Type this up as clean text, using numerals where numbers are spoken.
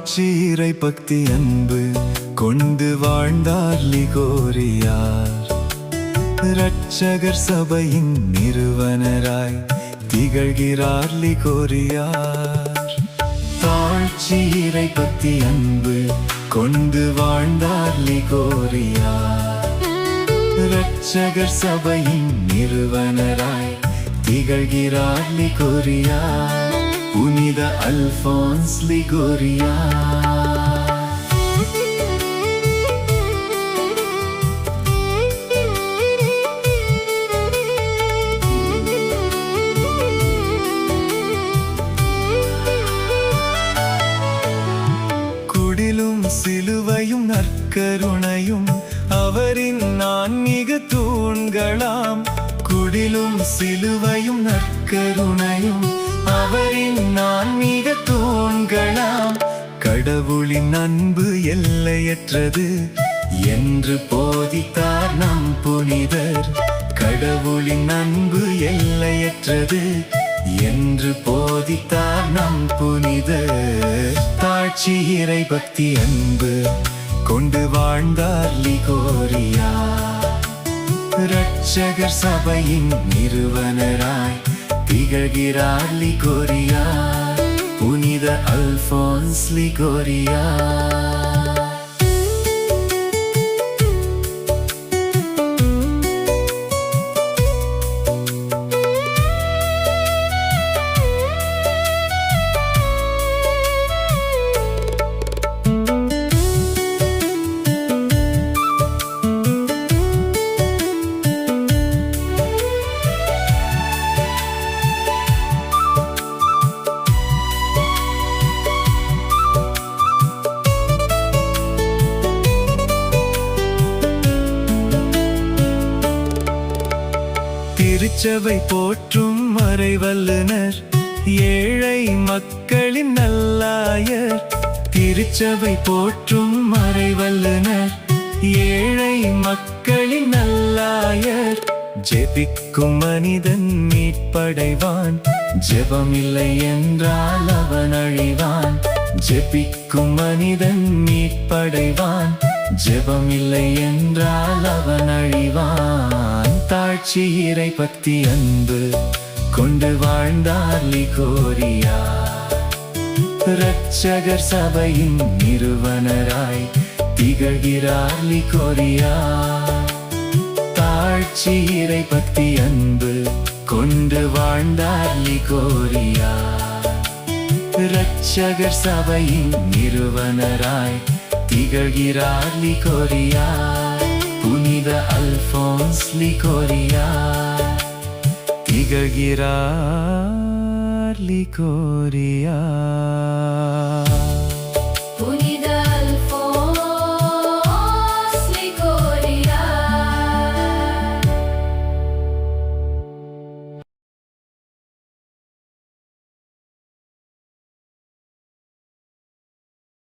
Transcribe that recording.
தாழ்ச்சி இறை பக்தி அன்பு கொண்டு வாழ்ந்தார் லிகோரியார். இரட்சகர் சபையின் நிறுவனராய் திகழ்கிறார் லிகோரியார். தாழ்ச்சி இறை பக்தி அன்பு கொண்டு வாழ்ந்தார் லிகோரியார். இரட்சகர் சபையின் நிறுவனராய் திகழ்கிறார் லிகோரியார். புனித அல்போன்ஸ் லிகோரியார். குடிலும் சிலுவையும் நற்கருணையும் அவரின் ஆன்மீக தூண்களாம். குடிலும் சிலுவையும் நற்கருணையும் அவரின் ஆன்மீக தூண்களாம். கடவுளின் அன்பு எல்லையற்றது என்று போதித்தார் நம் புனிதர். கடவுளின் அன்பு எல்லையற்றது என்று போதித்தார் நம் புனிதர். தாழ்ச்சி இறை பக்தி அன்பு கொண்டு வாழ்ந்தார் லிகோரியார். இரட்சகர் சபையின் நிறுவனராய் திகழ்கிறார் லிகோரியார். புனித அல்போன்ஸ் லிகோரியார். திருச்சபை போற்றும் மறைவல்லுனர் ஏழை மக்களின் நல்லாயர். திருச்சபை போற்றும் மறைவல்லுனர் ஏழை மக்களின் நல்லாயர். ஜெபிக்கும் மனிதன் மீட்படைவான், ஜெபமில்லை என்றால் அவன் அழிவான். ஜெபிக்கும் மனிதன் மீட்படைவான், ஜெபமில்லை என்றால் அவன் அழிவான். தாழ்ச்சி இறை பக்தி அன்பு கொண்டு வாழ்ந்தார் லிகோரியார். இரட்சகர் சபையின் நிறுவனராய் திகழ்கிறார் லிகோரியார். தாழ்ச்சி இறை பக்தி அன்பு கொண்டு வாழ்ந்தார் லிகோரியார். இரட்சகர் சபையின் நிறுவனராய் திகழ்கிறார் லிகோரியார். புனித அல்போன்ஸ் லிகோரியார். திகழ்கிறார் லிகோரியார்.